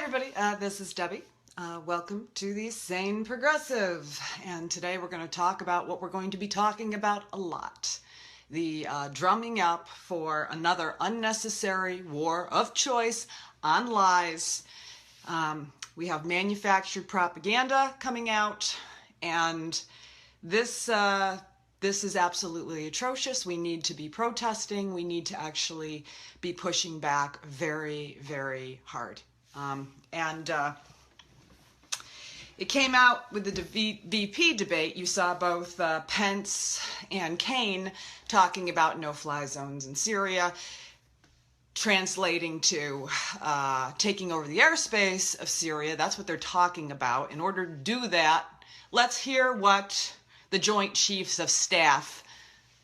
everybody, this is Debbie. Welcome to the Sane Progressive, and today we're going to talk about what we're going to be talking about a lot. The drumming up for another unnecessary war of choice on lies. We have manufactured propaganda coming out, and this is absolutely atrocious. We need to be protesting. We need to actually be pushing back very, very hard. It came out with the VP debate. You saw both Pence and Kaine talking about no-fly zones in Syria, translating to taking over the airspace of Syria. That's what they're talking about. In order to do that, let's hear what the Joint Chiefs of Staff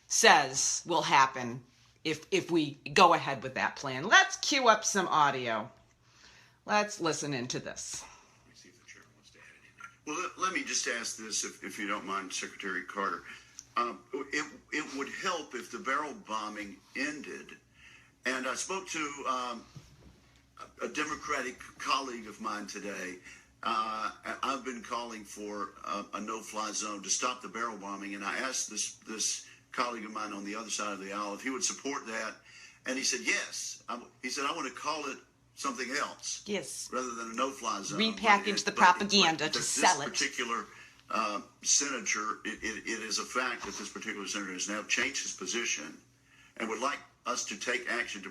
says will happen if we go ahead with that plan. Let's cue up some audio. Let's listen into this. See if the chair wants to add anything. Well, let me just ask this, if you don't mind, Secretary Carter. It would help if the barrel bombing ended. And I spoke to a Democratic colleague of mine today. I've been calling for a no-fly zone to stop the barrel bombing, and I asked this colleague of mine on the other side of the aisle if he would support that, and he said yes. He said, I want to call it something else. Yes. Rather than a no-fly zone. Repackage the propaganda to sell it. This particular senator, it is a fact that this particular senator has now changed his position and would like us to take action to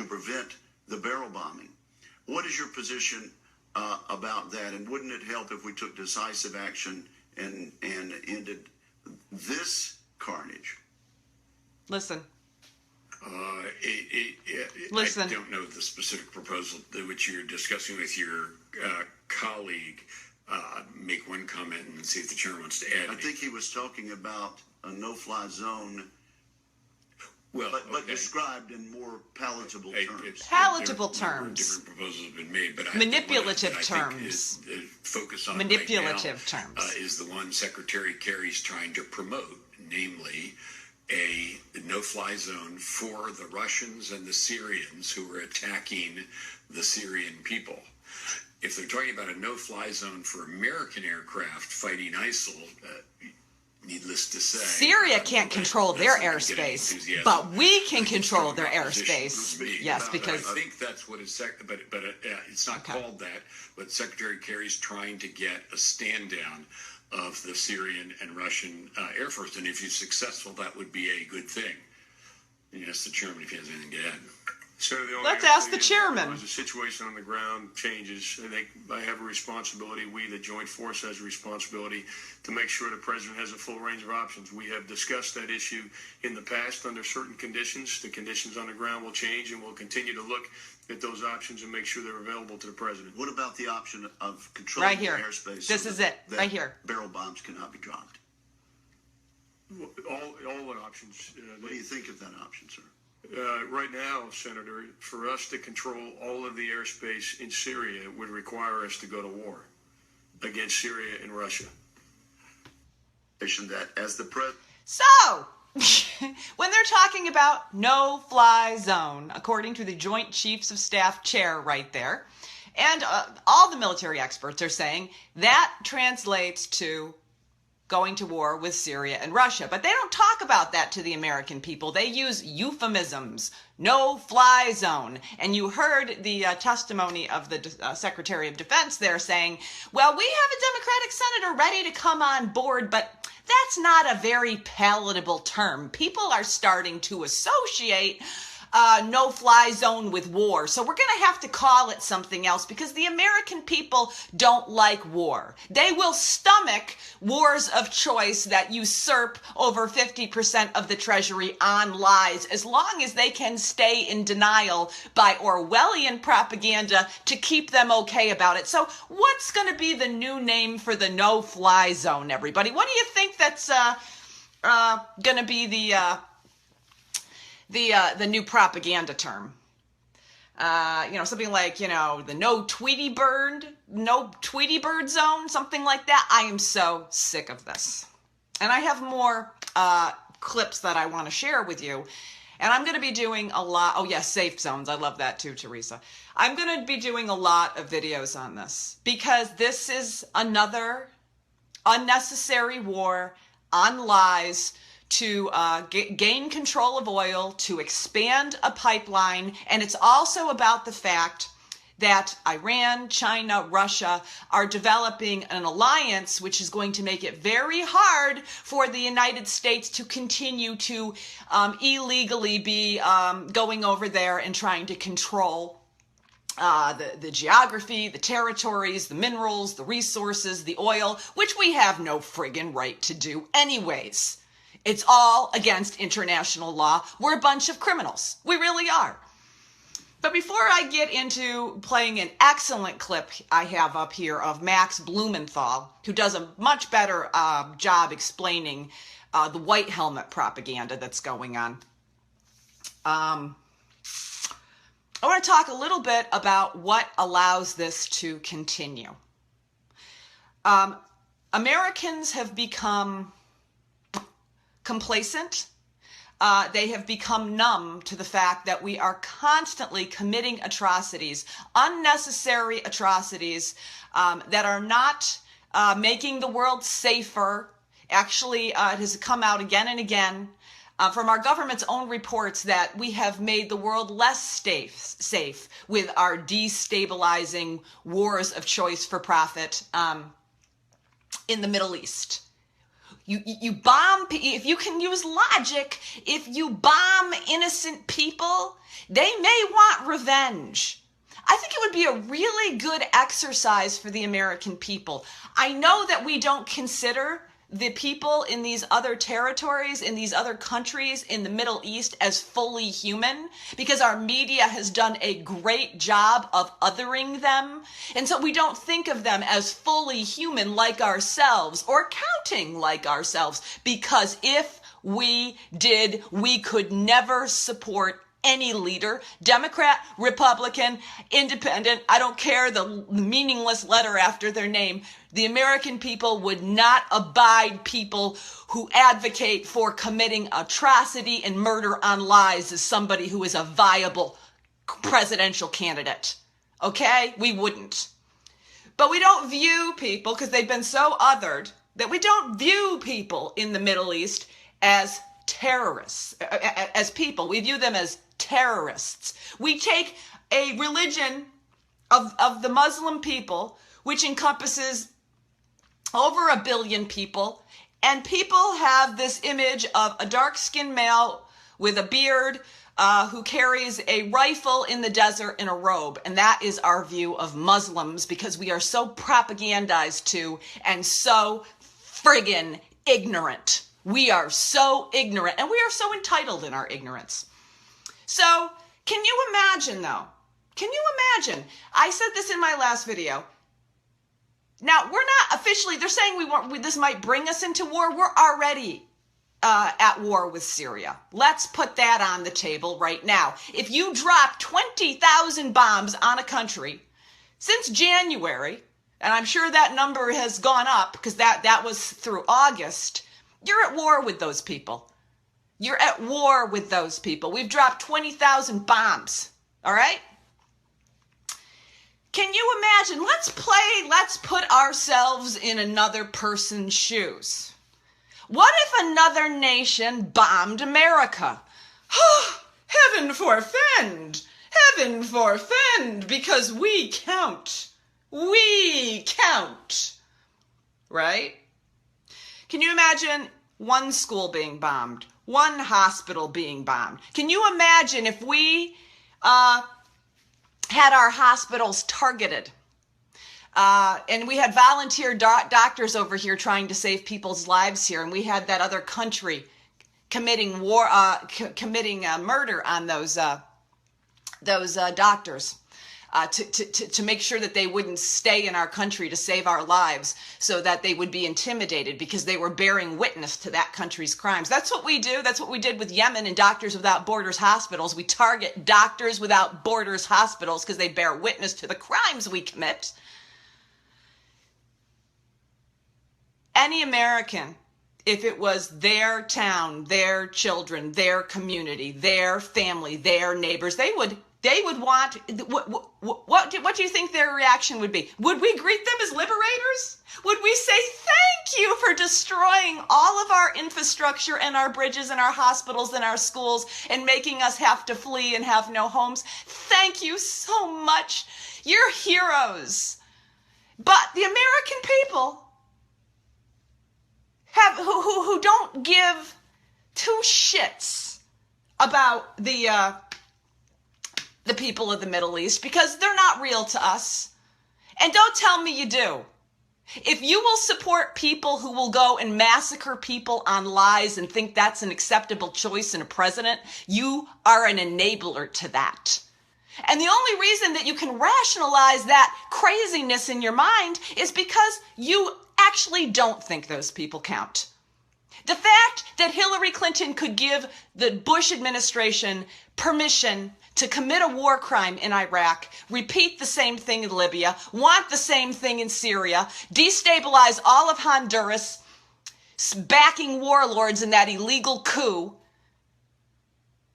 prevent the barrel bombing. What is your position about that? And wouldn't it help if we took decisive action and ended this carnage? Listen. Listen. I don't know the specific proposal which you're discussing with your colleague. Make one comment and see if the chair wants to add. I think he was talking about a no-fly zone, well, but okay. Described in more palatable terms. Palatable terms. Different proposals have been made, but manipulative terms. Focus on manipulative right now, terms is the one Secretary Kerry's trying to promote, namely a no-fly zone for the Russians and the Syrians who are attacking the Syrian people. If they're talking about a no-fly zone for American aircraft fighting ISIL, needless to say, Syria can't control their airspace, but we can control their airspace. Yes, because I think that's what is. But it's not called that. But Secretary Kerry's trying to get a stand down of the Syrian and Russian Air Force, and if he's successful, that would be a good thing. And you ask the chairman if he has anything to add. So let's ask the chairman. As the situation on the ground changes, I think I have a responsibility. We, the Joint Force, has a responsibility to make sure the president has a full range of options. We have discussed that issue in the past under certain conditions. The conditions on the ground will change, and we'll continue to look at those options and make sure they're available to the president. What about the option of controlling right here. The airspace? This is it, right here. Barrel bombs cannot be dropped. All what options? What do you think of that option, sir? Right now, Senator, for us to control all of the airspace in Syria would require us to go to war against Syria and Russia. That as the So, when they're talking about no-fly zone, according to the Joint Chiefs of Staff chair right there, and all the military experts are saying that translates to going to war with Syria and Russia. But they don't talk about that to the American people. They use euphemisms, no-fly zone. And you heard the testimony of the Secretary of Defense there saying, well, we have a Democratic senator ready to come on board, but that's not a very palatable term. People are starting to associate no-fly zone with war. So we're going to have to call it something else because the American people don't like war. They will stomach wars of choice that usurp over 50% of the treasury on lies as long as they can stay in denial by Orwellian propaganda to keep them okay about it. So what's going to be the new name for the no-fly zone, everybody? What do you think that's going to be the new propaganda term? Something like, the no Tweety Bird zone, something like that. I am so sick of this. And I have more clips that I want to share with you. And I'm going to be doing a lot. Oh, yes, safe zones. I love that too, Teresa. I'm going to be doing a lot of videos on this because this is another unnecessary war on lies to gain control of oil, to expand a pipeline. And it's also about the fact that Iran, China, Russia are developing an alliance which is going to make it very hard for the United States to continue to illegally be going over there and trying to control the geography, the territories, the minerals, the resources, the oil, which we have no friggin' right to do anyways. It's all against international law. We're a bunch of criminals. We really are. But before I get into playing an excellent clip I have up here of Max Blumenthal, who does a much better job explaining the white helmet propaganda that's going on, I want to talk a little bit about what allows this to continue. Americans have become complacent. They have become numb to the fact that we are constantly committing atrocities, unnecessary atrocities that are not making the world safer. Actually, it has come out again and again from our government's own reports that we have made the world less safe with our destabilizing wars of choice for profit in the Middle East. You bomb, if you can use logic, if you bomb innocent people, they may want revenge. I think it would be a really good exercise for the American people. I know that we don't consider the people in these other territories, in these other countries in the Middle East as fully human because our media has done a great job of othering them. And so we don't think of them as fully human like ourselves or counting like ourselves, because if we did, we could never support any leader, Democrat, Republican, Independent, I don't care the meaningless letter after their name. The American people would not abide people who advocate for committing atrocity and murder on lies as somebody who is a viable presidential candidate. Okay? We wouldn't. But we don't view people, because they've been so othered, that we don't view people in the Middle East as terrorists, as people. We view them as terrorists. We take a religion of the Muslim people, which encompasses over 1 billion people, and people have this image of a dark-skinned male with a beard who carries a rifle in the desert in a robe. And that is our view of Muslims, because we are so propagandized to and so friggin' ignorant. We are so ignorant, and we are so entitled in our ignorance. So, can you imagine, though? Can you imagine? I said this in my last video. Now, we're not officially, they're saying this might bring us into war. We're already at war with Syria. Let's put that on the table right now. If you drop 20,000 bombs on a country since January, and I'm sure that number has gone up because that was through August, you're at war with those people. You're at war with those people. We've dropped 20,000 bombs. All right? Can you imagine? Let's put ourselves in another person's shoes. What if another nation bombed America? Heaven forfend! Heaven forfend! Because we count. We count. Right? Can you imagine one school being bombed? One hospital being bombed? Can you imagine if we had our hospitals targeted and we had volunteer doctors over here trying to save people's lives here, and we had that other country committing murder on those doctors to make sure that they wouldn't stay in our country to save our lives, so that they would be intimidated because they were bearing witness to that country's crimes. That's what we do. That's what we did with Yemen and Doctors Without Borders hospitals. We target Doctors Without Borders hospitals because they bear witness to the crimes we commit. Any American if it was their town, their children, their community, their family, their neighbors, they would want, what do you think their reaction would be? Would we greet them as liberators? Would we say, thank you for destroying all of our infrastructure and our bridges and our hospitals and our schools and making us have to flee and have no homes? Thank you so much. You're heroes. But the American people who don't give two shits about the people of the Middle East, because they're not real to us. And don't tell me you do. If you will support people who will go and massacre people on lies and think that's an acceptable choice in a president, you are an enabler to that. And the only reason that you can rationalize that craziness in your mind is because you actually don't think those people count. The fact that Hillary Clinton could give the Bush administration permission to commit a war crime in Iraq, repeat the same thing in Libya, want the same thing in Syria, destabilize all of Honduras, backing warlords in that illegal coup.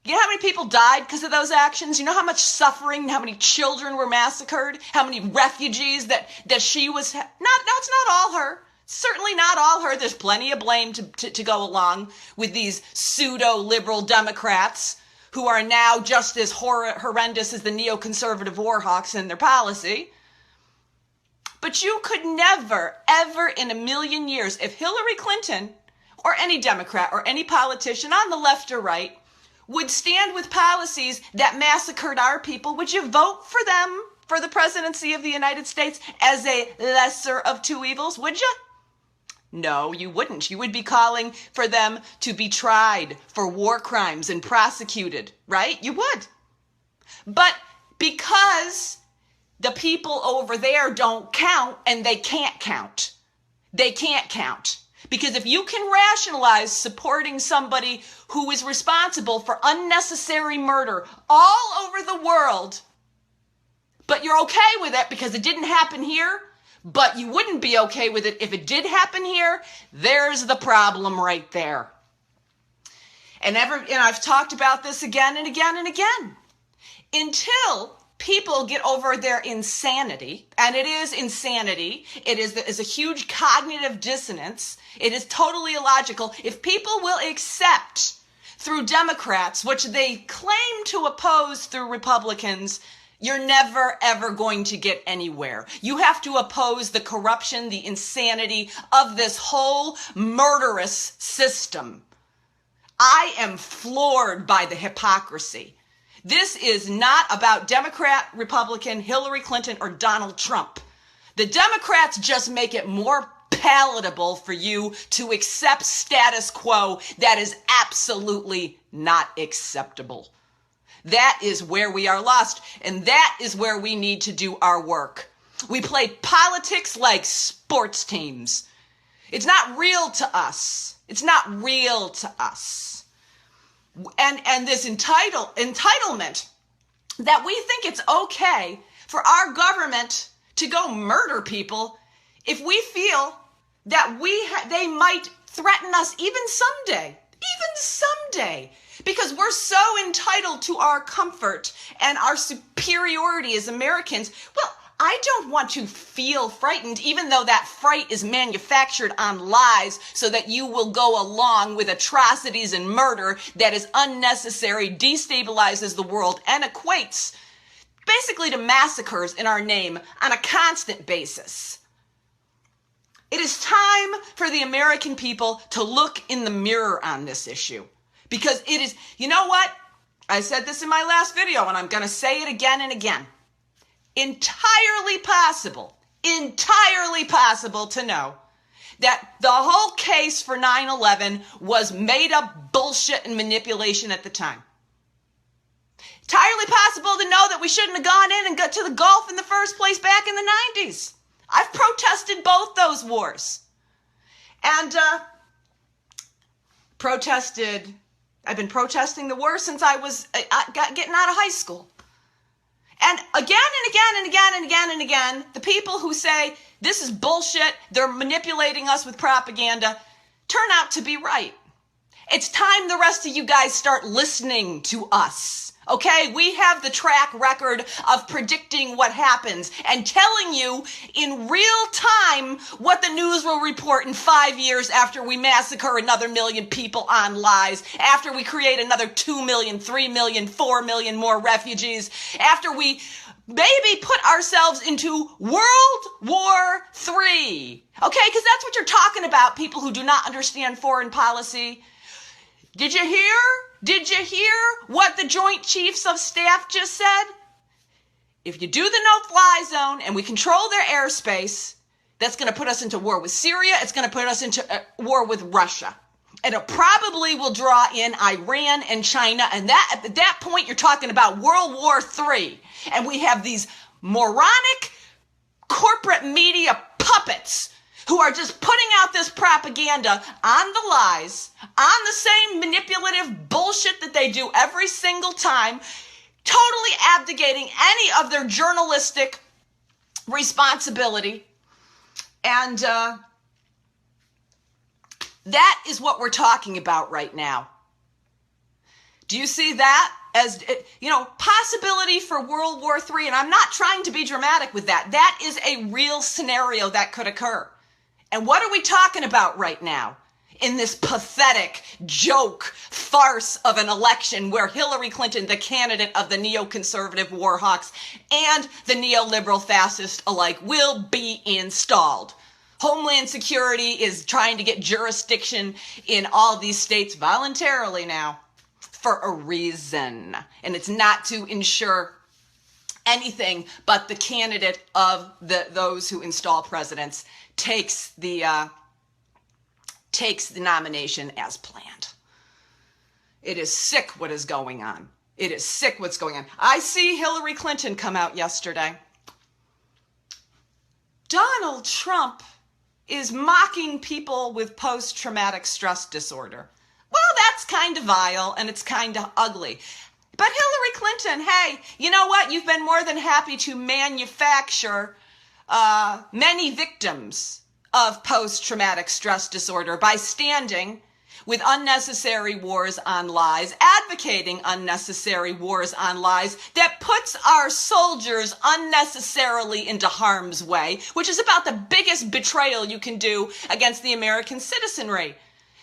You know how many people died because of those actions? You know how much suffering, how many children were massacred, how many refugees that she was... No, it's not all her. Certainly not all her. There's plenty of blame to go along with these pseudo-liberal Democrats who are now just as horrendous as the neoconservative war hawks in their policy. But you could never, ever in a million years, if Hillary Clinton or any Democrat or any politician on the left or right would stand with policies that massacred our people, would you vote for them for the presidency of the United States as a lesser of two evils? Would you? No, you wouldn't. You would be calling for them to be tried for war crimes and prosecuted, right? You would. But because the people over there don't count and they can't count. They can't count. Because if you can rationalize supporting somebody who is responsible for unnecessary murder all over the world, but you're okay with it because it didn't happen here, but you wouldn't be okay with it if it did happen here, there's the problem right there. And I've talked about this again and again and again. Until people get over their insanity, and it is insanity, it is a huge cognitive dissonance, it is totally illogical. If people will accept through Democrats, which they claim to oppose through Republicans, you're never, ever going to get anywhere. You have to oppose the corruption, the insanity of this whole murderous system. I am floored by the hypocrisy. This is not about Democrat, Republican, Hillary Clinton, or Donald Trump. The Democrats just make it more palatable for you to accept status quo that is absolutely not acceptable. That is where we are lost, and that is where we need to do our work. We play politics like sports teams. It's not real to us. It's not real to us. And this entitlement that we think it's okay for our government to go murder people if we feel that they might threaten us even someday. Because we're so entitled to our comfort and our superiority as Americans. Well, I don't want to feel frightened, even though that fright is manufactured on lies so that you will go along with atrocities and murder that is unnecessary, destabilizes the world, and equates basically to massacres in our name on a constant basis. It is time for the American people to look in the mirror on this issue. Because it is, you know what? I said this in my last video, and I'm going to say it again and again. Entirely possible to know that the whole case for 9/11 was made up bullshit and manipulation at the time. Entirely possible to know that we shouldn't have gone in and got to the Gulf in the first place back in the 90s. I've protested both those wars. And I've been protesting the war since I was getting out of high school. And again and again and again and again and again, the people who say this is bullshit, they're manipulating us with propaganda, turn out to be right. It's time the rest of you guys start listening to us. Okay, we have the track record of predicting what happens and telling you in real time what the news will report in 5 years after we massacre another million people on lies, after we create another 2 million, 3 million, 4 million more refugees, after we maybe put ourselves into World War III. Okay, because that's what you're talking about, people who do not understand foreign policy. Did you hear? Did you hear what the Joint Chiefs of Staff just said? If you do the no-fly zone and we control their airspace, that's going to put us into war with Syria. It's going to put us into war with Russia. And it probably will draw in Iran and China. And that at that point, you're talking about World War III. And we have these moronic corporate media puppets who are just putting out this propaganda on the lies, on the same manipulative bullshit that they do every single time, totally abdicating any of their journalistic responsibility. And that is what we're talking about right now. Do you see that as, possibility for World War III? And I'm not trying to be dramatic with that. That is a real scenario that could occur. And what are we talking about right now in this pathetic joke farce of an election where Hillary Clinton, the candidate of the neoconservative war hawks and the neoliberal fascist alike, will be installed? Homeland Security is trying to get jurisdiction in all these states voluntarily now for a reason. And it's not to ensure anything but the candidate of those who install presidents takes the nomination as planned. It is sick what is going on. It is sick what's going on. I see Hillary Clinton come out yesterday. Donald Trump is mocking people with post-traumatic stress disorder. Well, that's kind of vile and it's kind of ugly. But Hillary Clinton, hey, you know what? You've been more than happy to manufacture many victims of post-traumatic stress disorder by standing with unnecessary wars on lies, advocating unnecessary wars on lies that puts our soldiers unnecessarily into harm's way, which is about the biggest betrayal you can do against the American citizenry.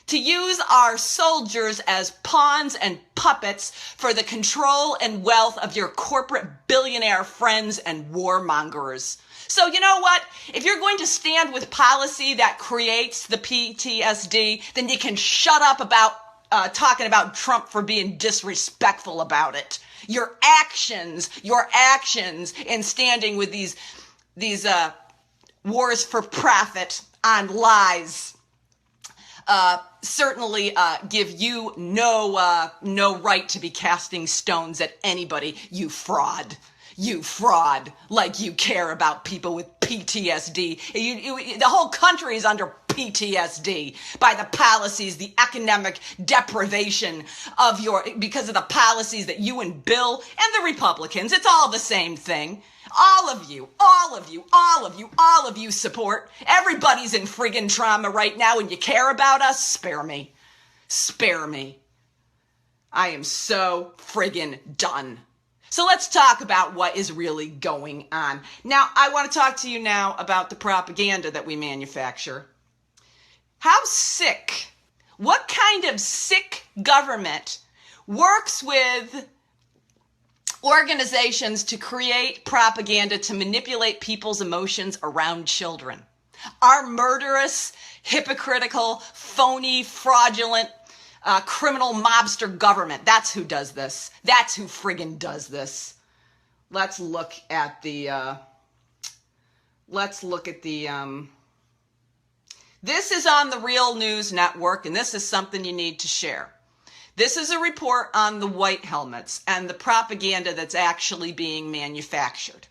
To use our soldiers as pawns and puppets for the control and wealth of your corporate billionaire friends and warmongers. So you know what? If you're going to stand with policy that creates the PTSD, then you can shut up about talking about Trump for being disrespectful about it. Your actions in standing with these wars for profit on lies certainly give you no right to be casting stones at anybody, you fraud. You fraud, like you care about people with PTSD. The whole country is under PTSD by the policies, the economic deprivation of because of the policies that you and Bill and the Republicans, it's all the same thing. All of you support. Everybody's in friggin' trauma right now and you care about us? Spare me. Spare me. I am so friggin' done. So let's talk about what is really going on. Now, I want to talk to you now about the propaganda that we manufacture. How sick, what kind of sick government works with organizations to create propaganda to manipulate people's emotions around children? Our murderous, hypocritical, phony, fraudulent, criminal mobster government. That's who does this. That's who friggin' does this. Let's look at the, this is on the Real News Network, and this is something you need to share. This is a report on the white helmets and the propaganda that's actually being manufactured.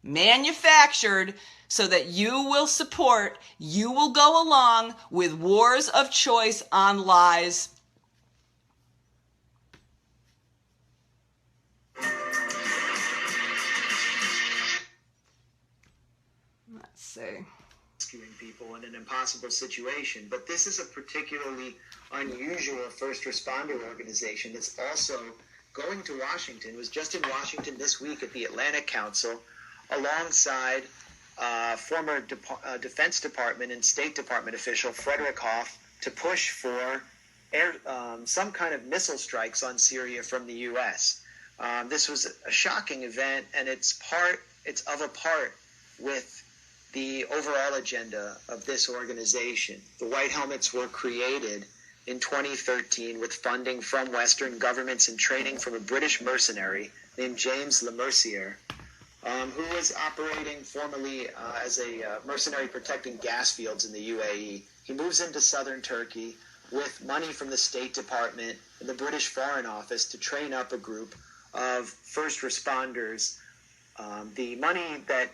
Manufactured so that you will support, you will go along with wars of choice on lies. Let's see. rescuing people in an impossible situation. But this is a particularly unusual first responder organization that's also going to Washington, was just in Washington this week at the Atlantic Council, alongside former Defense Department and State Department official Frederick Hoff, to push for some kind of missile strikes on Syria from the U.S. This was a shocking event, and it's of a part with the overall agenda of this organization. The White Helmets were created in 2013 with funding from Western governments and training from a British mercenary named James Lemercier, who was operating formerly as a mercenary protecting gas fields in the UAE. He moves into southern Turkey with money from the State Department and the British Foreign Office to train up a group of first responders. The money that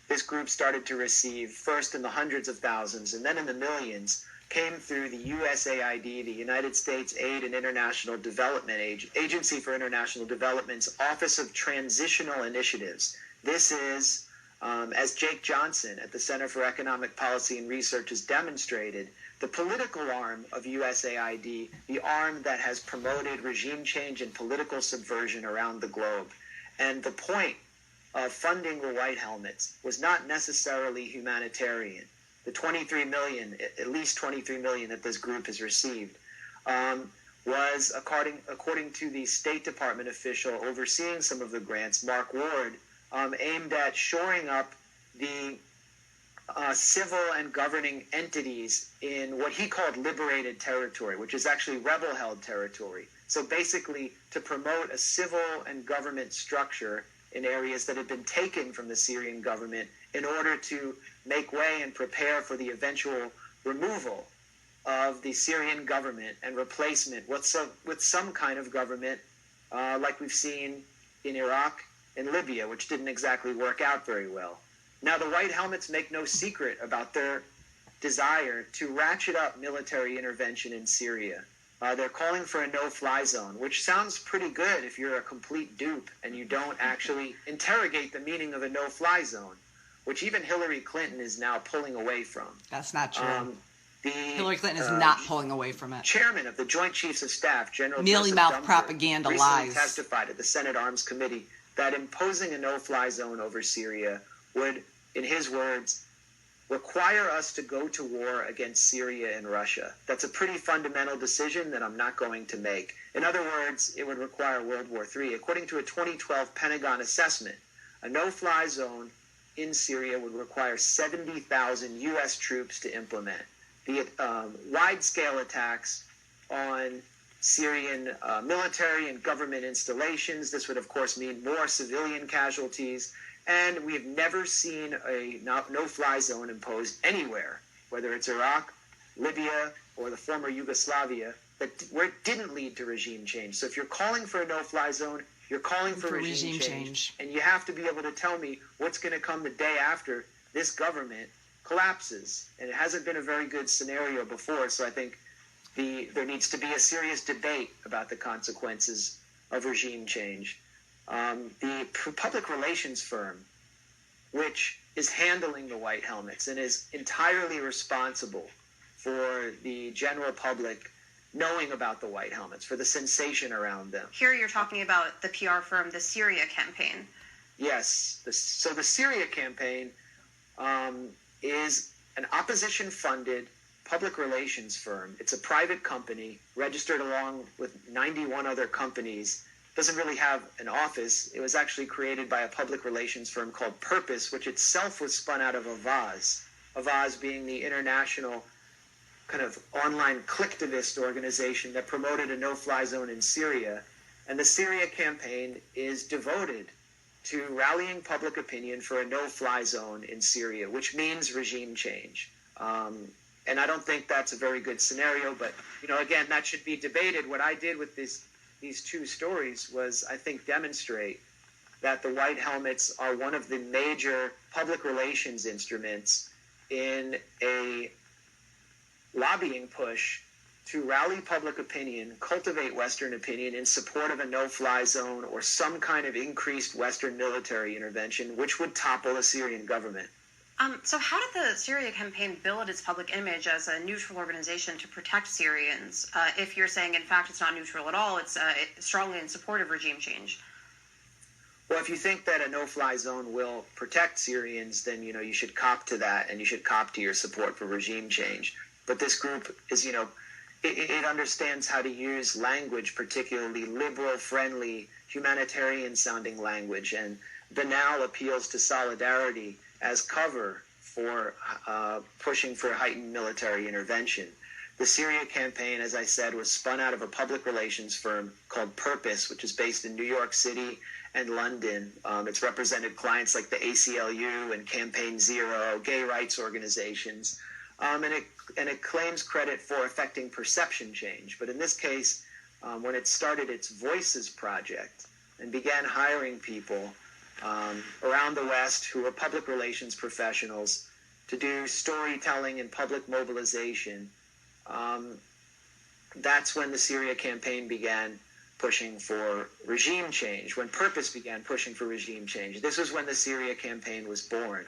this group started to receive, first in the hundreds of thousands and then in the millions, came through the USAID, the United States Aid and International Development Agency for International Development's Office of Transitional Initiatives. This is, as Jake Johnson at the Center for Economic Policy and Research has demonstrated, the political arm of USAID, the arm that has promoted regime change and political subversion around the globe. And the point of funding the White Helmets was not necessarily humanitarian. The 23 million, at least 23 million that this group has received, was, according to the State Department official overseeing some of the grants, Mark Ward, aimed at shoring up the civil and governing entities in what he called liberated territory, which is actually rebel-held territory. So basically to promote a civil and government structure in areas that had been taken from the Syrian government in order to make way and prepare for the eventual removal of the Syrian government and replacement with some kind of government like we've seen in Iraq and Libya, which didn't exactly work out very well. Now, the White Helmets make no secret about their desire to ratchet up military intervention in Syria. They're calling for a no-fly zone, which sounds pretty good if you're a complete dupe and you don't actually interrogate the meaning of a no-fly zone, which even Hillary Clinton is now pulling away from. That's not true. Hillary Clinton is not pulling away from it. Chairman of the Joint Chiefs of Staff, General Mealy-mouth Joseph Dunford, propaganda recently lies. testified at the Senate Arms Committee that imposing a no-fly zone over Syria would, in his words, require us to go to war against Syria and Russia. That's a pretty fundamental decision that I'm not going to make. In other words, it would require World War III. According to a 2012 Pentagon assessment, a no-fly zone in Syria would require 70,000 U.S. troops to implement. The wide-scale attacks on Syrian military and government installations, this would of course mean more civilian casualties, and we've never seen a no-fly zone imposed anywhere, whether it's Iraq, Libya, or the former Yugoslavia, where it didn't lead to regime change. So if you're calling for a no-fly zone, you're calling for regime change. And you have to be able to tell me what's going to come the day after this government collapses. And it hasn't been a very good scenario before, so I think there needs to be a serious debate about the consequences of regime change. The public relations firm, which is handling the White Helmets and is entirely responsible for the general public knowing about the White Helmets, for the sensation around them. Here you're talking about the PR firm, the Syria campaign. Yes. So the Syria campaign is an opposition-funded public relations firm. It's a private company registered along with 91 other companies. Doesn't really have an office. It was actually created by a public relations firm called Purpose, which itself was spun out of Avaz. Avaz being the international kind of online clicktivist organization that promoted a no-fly zone in Syria. And the Syria campaign is devoted to rallying public opinion for a no-fly zone in Syria, which means regime change. And I don't think that's a very good scenario, but, again, that should be debated. What I did with these two stories was, I think, demonstrate that the White Helmets are one of the major public relations instruments in a lobbying push to rally public opinion, cultivate Western opinion in support of a no-fly zone or some kind of increased Western military intervention, which would topple the Syrian government. So how did the Syria campaign build its public image as a neutral organization to protect Syrians? If you're saying, in fact, it's not neutral at all, it's strongly in support of regime change. Well, if you think that a no-fly zone will protect Syrians, then, you should cop to that, and you should cop to your support for regime change. But this group is, it understands how to use language, particularly liberal-friendly, humanitarian-sounding language, and banal appeals to solidarity as cover for pushing for heightened military intervention. The Syria campaign, as I said, was spun out of a public relations firm called Purpose, which is based in New York City and London. It's represented clients like the ACLU and Campaign Zero, gay rights organizations, and it claims credit for affecting perception change. But in this case, when it started its Voices project and began hiring people around the West who were public relations professionals to do storytelling and public mobilization, that's when the Syria campaign began pushing for regime change, when Purpose began pushing for regime change. This was when the Syria campaign was born.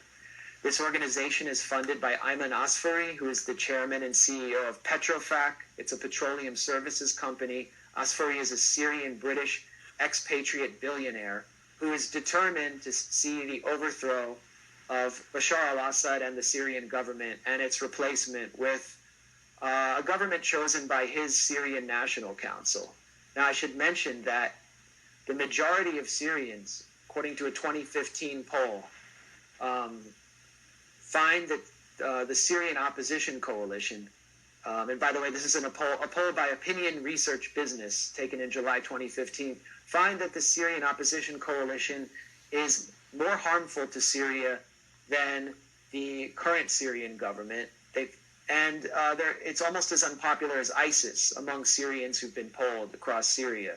This organization is funded by Ayman Asfari, who is the chairman and CEO of Petrofac. It's a petroleum services company. Asfari is a Syrian-British expatriate billionaire who is determined to see the overthrow of Bashar al-Assad and the Syrian government and its replacement with a government chosen by his Syrian National Council. Now, I should mention that the majority of Syrians, according to a 2015 poll, find that the Syrian Opposition Coalition, and by the way, this is a poll by Opinion Research Business taken in July 2015, find that the Syrian Opposition Coalition is more harmful to Syria than the current Syrian government. It's almost as unpopular as ISIS among Syrians who've been polled across Syria.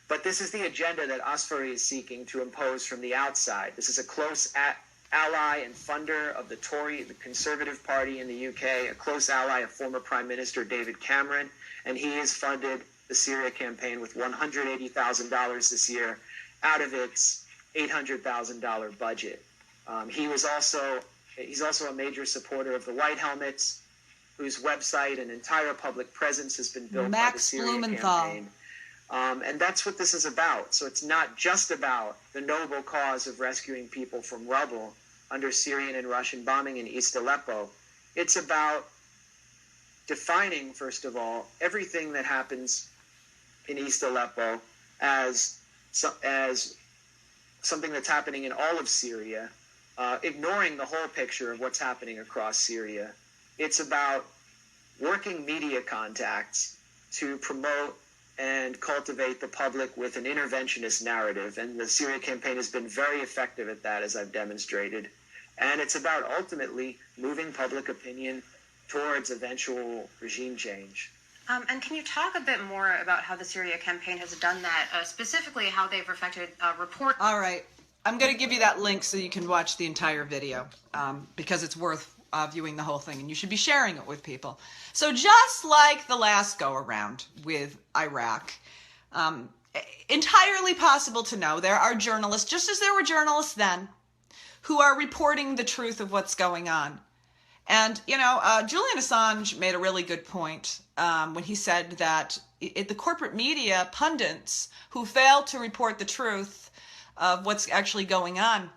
But this is the agenda that Asfari is seeking to impose from the outside. This is a close ally and funder of the Tory, the Conservative Party in the UK, a close ally of former Prime Minister David Cameron, and he has funded the Syria campaign with $180,000 this year out of its $800,000 budget. He's also a major supporter of the White Helmets, whose website and entire public presence has been built by the Syria campaign. And that's what this is about. So it's not just about the noble cause of rescuing people from rubble under Syrian and Russian bombing in East Aleppo. It's about defining, first of all, everything that happens in East Aleppo as something that's happening in all of Syria, ignoring the whole picture of what's happening across Syria. It's about working media contacts to promote and cultivate the public with an interventionist narrative. And the Syria campaign has been very effective at that, as I've demonstrated. And it's about ultimately moving public opinion towards eventual regime change. And can you talk a bit more about how the Syria campaign has done that, specifically how they've affected report? All right. I'm going to give you that link so you can watch the entire video because it's worth viewing the whole thing, and you should be sharing it with people. So just like the last go-around with Iraq, entirely possible to know there are journalists, just as there were journalists then, who are reporting the truth of what's going on. And, Julian Assange made a really good point when he said that the corporate media pundits who fail to report the truth of what's actually going on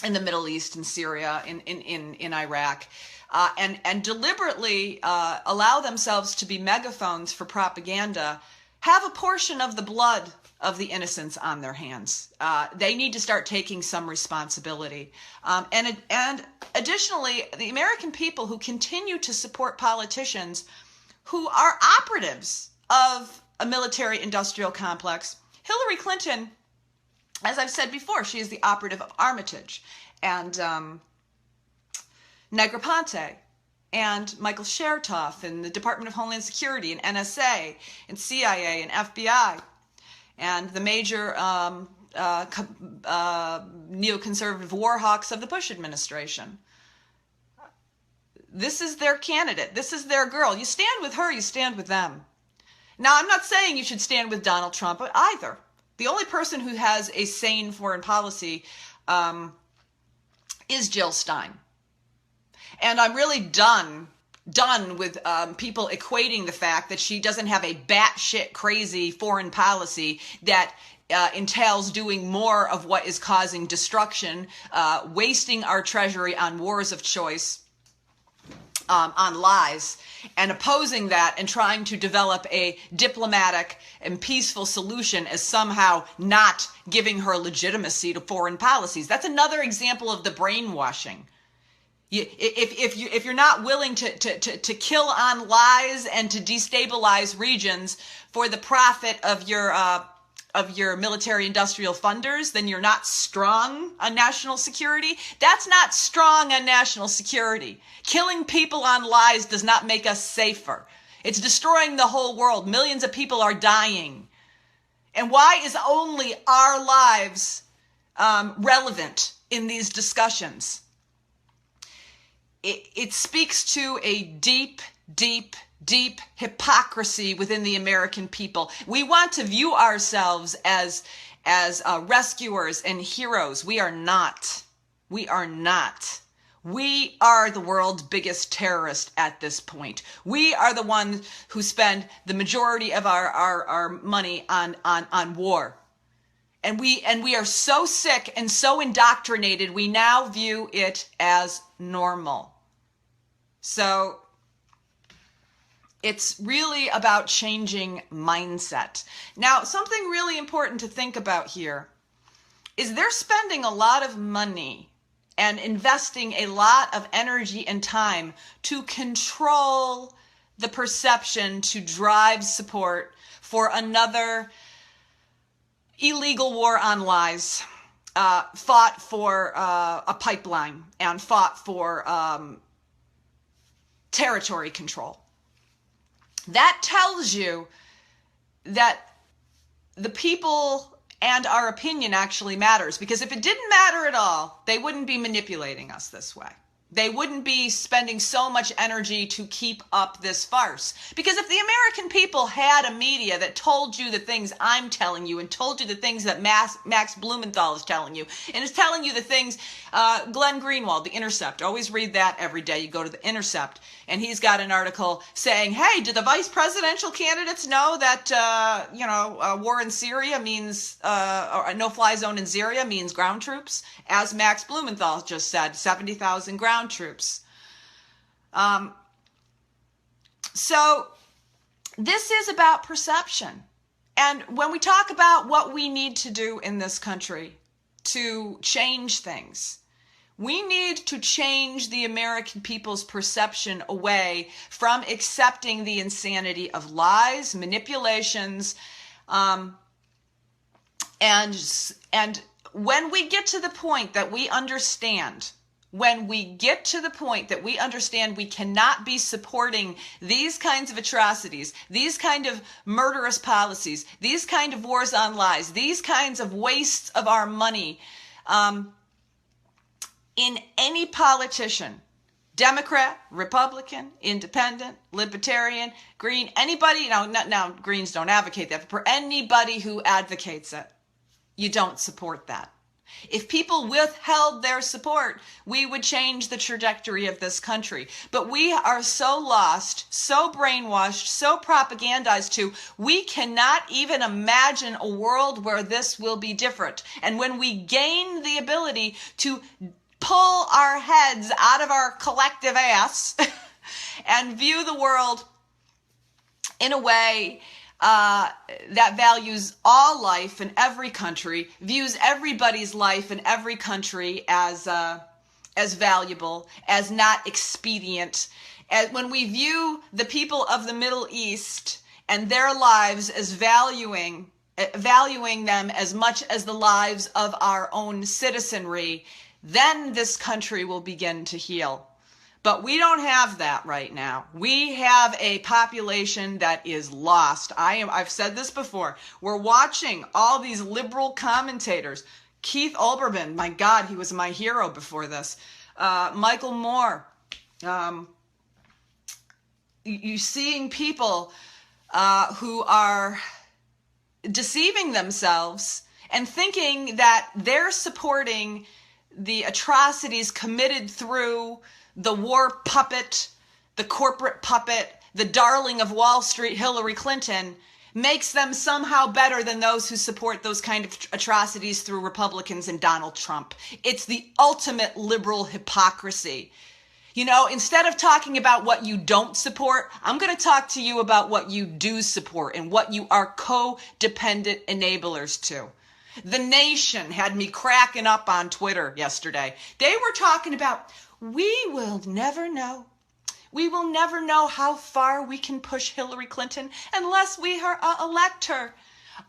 in the Middle East, in Syria, in Iraq, and deliberately allow themselves to be megaphones for propaganda, have a portion of the blood of the innocents on their hands. They need to start taking some responsibility. And additionally, the American people who continue to support politicians who are operatives of a military-industrial complex. Hillary Clinton, as I've said before, she is the operative of Armitage and Negroponte and Michael Chertoff in the Department of Homeland Security and NSA and CIA and FBI and the major neoconservative war hawks of the Bush administration. This is their candidate. This is their girl. You stand with her, you stand with them. Now, I'm not saying you should stand with Donald Trump either. The only person who has a sane foreign policy is Jill Stein. And I'm really done with people equating the fact that she doesn't have a batshit crazy foreign policy that entails doing more of what is causing destruction, wasting our treasury on wars of choice, on lies, and opposing that and trying to develop a diplomatic and peaceful solution as somehow not giving her legitimacy to foreign policies. That's another example of the brainwashing. If you're not willing to kill on lies and to destabilize regions for the profit of your military industrial funders, then you're not strong on national security. That's not strong on national security. Killing people on lies does not make us safer. It's destroying the whole world. Millions of people are dying. And why is only our lives relevant in these discussions? It speaks to a deep, deep, deep hypocrisy within the American people. We want to view ourselves as rescuers and heroes. We are not. We are not. We are the world's biggest terrorist at this point. We are the ones who spend the majority of our money on war. And we are so sick and so indoctrinated, we now view it as normal. So it's really about changing mindset. Now, something really important to think about here is they're spending a lot of money and investing a lot of energy and time to control the perception, to drive support for another illegal war on lies, fought for a pipeline and fought for territory control. That tells you that the people and our opinion actually matters, because if it didn't matter at all, they wouldn't be manipulating us this way. They wouldn't be spending so much energy to keep up this farce. Because if the American people had a media that told you the things I'm telling you and told you the things that Max Blumenthal is telling you, and is telling you the things, Glenn Greenwald, The Intercept, always read that every day. You go to The Intercept, and he's got an article saying, hey, do the vice presidential candidates know that, war in Syria means, or a no-fly zone in Syria means ground troops? As Max Blumenthal just said, 70,000 ground troops. So this is about perception. And when we talk about what we need to do in this country to change things, we need to change the American people's perception away from accepting the insanity of lies, manipulations, and when we get to the point that we understand, we cannot be supporting these kinds of atrocities, these kind of murderous policies, these kind of wars on lies, these kinds of wastes of our money, in any politician, Democrat, Republican, Independent, Libertarian, Green, anybody, now Greens don't advocate that, but for anybody who advocates it, you don't support that. If people withheld their support, we would change the trajectory of this country. But we are so lost, so brainwashed, so propagandized to, we cannot even imagine a world where this will be different. And when we gain the ability to pull our heads out of our collective ass and view the world in a way that values all life in every country, views everybody's life in every country as valuable, as not expedient. As when we view the people of the Middle East and their lives as valuing them as much as the lives of our own citizenry, then this country will begin to heal. But we don't have that right now. We have a population that is lost. I've said this before. We're watching all these liberal commentators. Keith Olbermann, my God, he was my hero before this. Michael Moore. You're seeing people who are deceiving themselves and thinking that they're supporting the atrocities committed through the war puppet, the corporate puppet, the darling of Wall Street, Hillary Clinton, makes them somehow better than those who support those kind of atrocities through Republicans and Donald Trump. It's the ultimate liberal hypocrisy. You know, instead of talking about what you don't support, I'm going to talk to you about what you do support and what you are codependent enablers to. The Nation had me cracking up on Twitter yesterday. They were talking about, we will never know. We will never know how far we can push Hillary Clinton unless we elect her.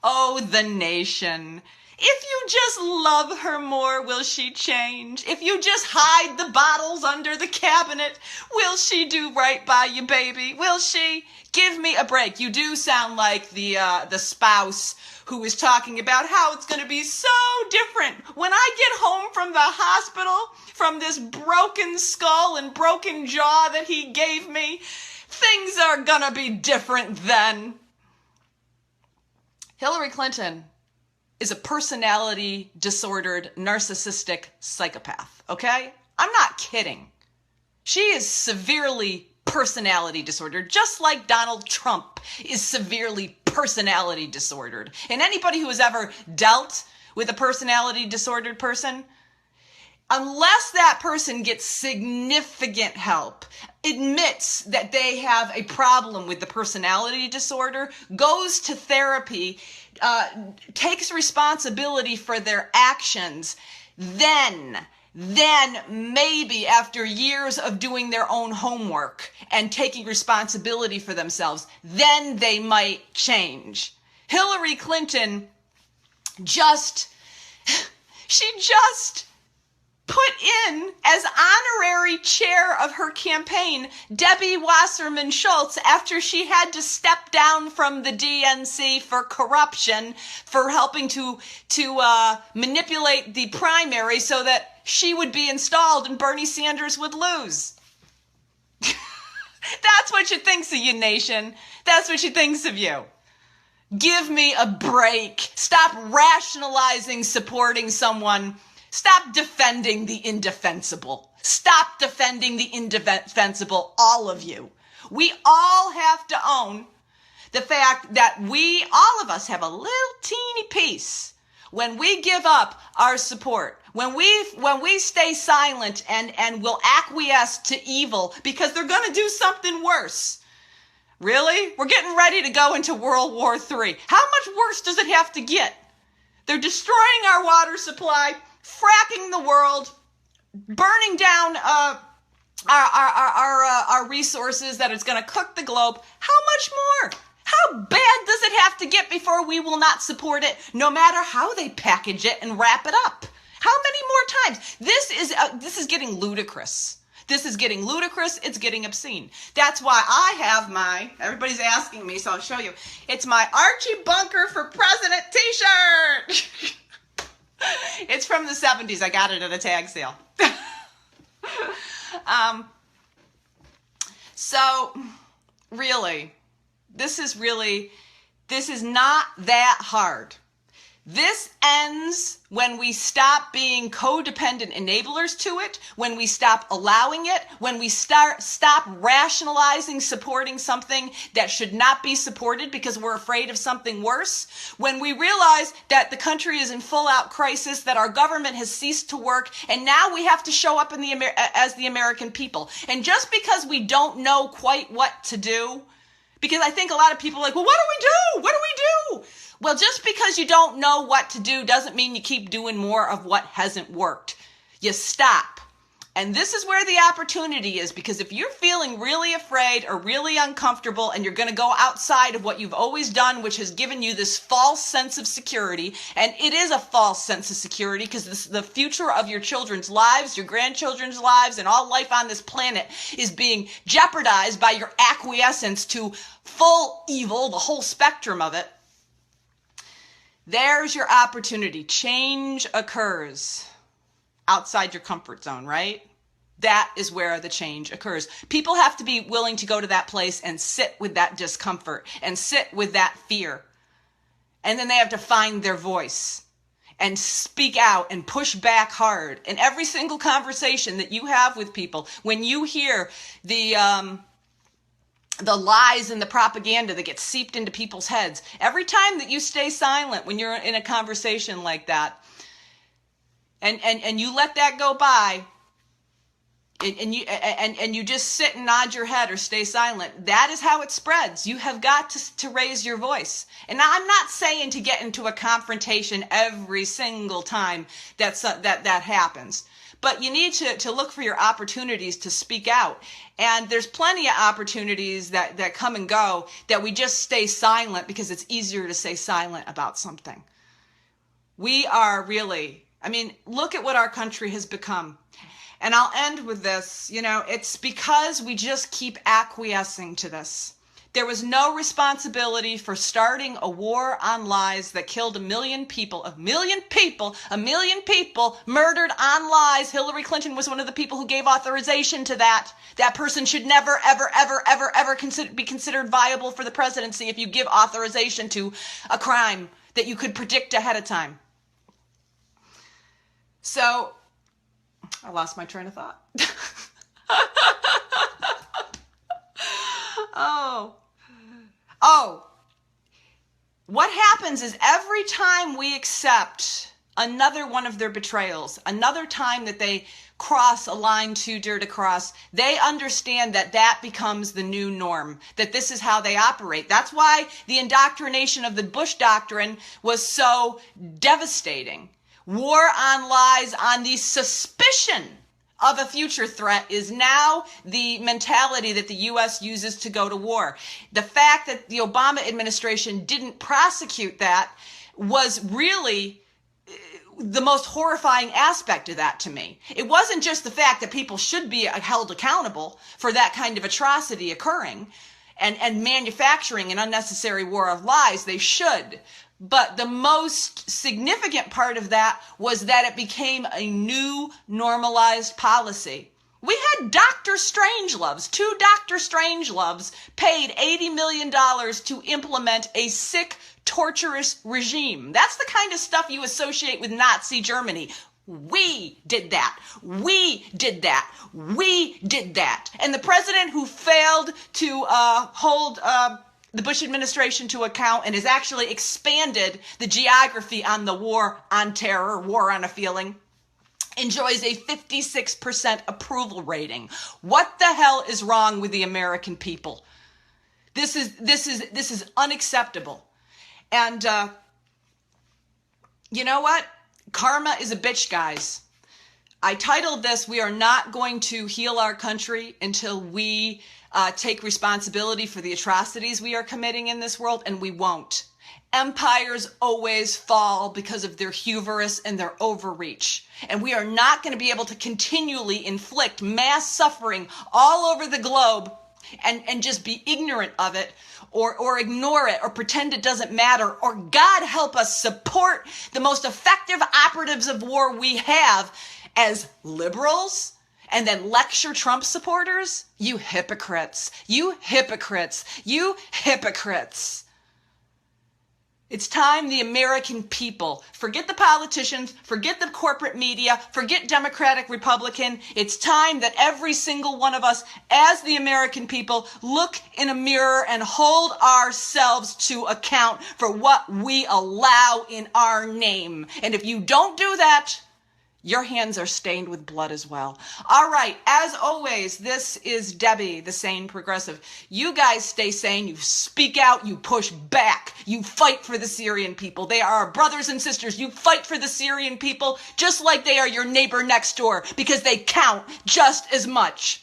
Oh, the Nation. If you just love her more, will she change? If you just hide the bottles under the cabinet, will she do right by you, baby? Will she? Give me a break. You do sound like the spouse who is talking about how it's going to be so different when I get home from the hospital, from this broken skull and broken jaw that he gave me. Things are going to be different then. Hillary Clinton is a personality disordered, narcissistic psychopath, okay? I'm not kidding. She is severely personality disordered, just like Donald Trump is severely personality disordered. And anybody who has ever dealt with a personality disordered person, unless that person gets significant help, admits that they have a problem with the personality disorder, goes to therapy, takes responsibility for their actions, then maybe after years of doing their own homework and taking responsibility for themselves, then they might change. Hillary Clinton she just put in as honorary chair of her campaign Debbie Wasserman Schultz after she had to step down from the DNC for corruption, for helping to manipulate the primary so that she would be installed and Bernie Sanders would lose. That's what she thinks of you, Nation. That's what she thinks of you. Give me a break. Stop rationalizing supporting someone. Stop defending the indefensible. Stop defending the indefensible, all of you. We all have to own the fact that all of us have a little teeny piece when we give up our support, when we stay silent and will acquiesce to evil because they're going to do something worse. Really? We're getting ready to go into World War III. How much worse does it have to get? They're destroying our water supply, fracking the world, burning down our resources that is going to cook the globe. How much more? How bad does it have to get before we will not support it, no matter how they package it and wrap it up? How many more times? This is getting ludicrous. This is getting ludicrous. It's getting obscene. That's why I have everybody's asking me, so I'll show you. It's my Archie Bunker for President t-shirt. It's from the 70s. I got it at a tag sale. So really, this is not that hard. This ends when we stop being codependent enablers to it, when we stop allowing it, when we stop rationalizing supporting something that should not be supported because we're afraid of something worse, when we realize that the country is in full-out crisis, that our government has ceased to work, and now we have to show up as the American people. And just because we don't know quite what to do, because I think a lot of people are like, well, what do we do? What do we do? Well, just because you don't know what to do doesn't mean you keep doing more of what hasn't worked. You stop. And this is where the opportunity is, because if you're feeling really afraid or really uncomfortable and you're going to go outside of what you've always done, which has given you this false sense of security, and it is a false sense of security because the future of your children's lives, your grandchildren's lives, and all life on this planet is being jeopardized by your acquiescence to full evil, the whole spectrum of it. There's your opportunity. Change occurs outside your comfort zone, right? That is where the change occurs. People have to be willing to go to that place and sit with that discomfort and sit with that fear. And then they have to find their voice. and speak out and push back hard. In every single conversation that you have with people, when you hear the lies and the propaganda that gets seeped into people's heads, every time that you stay silent when you're in a conversation like that, and you let that go by, and you just sit and nod your head or stay silent, that is how it spreads. You have got to raise your voice. And now, I'm not saying to get into a confrontation every single time that happens, but you need to look for your opportunities to speak out. And there's plenty of opportunities that come and go that we just stay silent because it's easier to stay silent about something. We are really, look at what our country has become. And I'll end with this. It's because we just keep acquiescing to this. There was no responsibility for starting a war on lies that killed 1 million people, 1 million people murdered on lies. Hillary Clinton was one of the people who gave authorization to that. That person should never, ever, ever, ever, ever be considered viable for the presidency if you give authorization to a crime that you could predict ahead of time. So, I lost my train of thought. What happens is every time we accept another one of their betrayals, another time that they cross a line too dear to cross, they understand that becomes the new norm, that this is how they operate. That's why the indoctrination of the Bush Doctrine was so devastating. War on lies, on the suspicion of a future threat, is now the mentality that the U.S. uses to go to war. The fact that the Obama administration didn't prosecute that was really the most horrifying aspect of that to me. It wasn't just the fact that people should be held accountable for that kind of atrocity occurring and manufacturing an unnecessary war of lies. They should. But the most significant part of that was that it became a new normalized policy. We had Dr. Strangeloves, 2 Dr. Strangeloves paid $80 million to implement a sick, torturous regime. That's the kind of stuff you associate with Nazi Germany. We did that. We did that. We did that. And the president who failed to hold the Bush administration to account and has actually expanded the geography on the war on terror, war on a feeling, enjoys a 56% approval rating. What the hell is wrong with the American people? This is unacceptable. And you know what? Karma is a bitch, guys. I titled this, "We are not going to heal our country until we take responsibility for the atrocities we are committing in this world," and we won't. Empires always fall because of their hubris and their overreach. And we are not going to be able to continually inflict mass suffering all over the globe and just be ignorant of it or ignore it or pretend it doesn't matter, or God help us support the most effective operatives of war we have as liberals and then lecture Trump supporters. You hypocrites. You hypocrites. You hypocrites. It's time the American people, forget the politicians, forget the corporate media, forget Democratic, Republican. It's time that every single one of us, as the American people, look in a mirror and hold ourselves to account for what we allow in our name. And if you don't do that, your hands are stained with blood as well. All right, as always, this is Debbie, the Sane Progressive. You guys stay sane, you speak out, you push back, you fight for the Syrian people. They are our brothers and sisters. You fight for the Syrian people just like they are your neighbor next door, because they count just as much.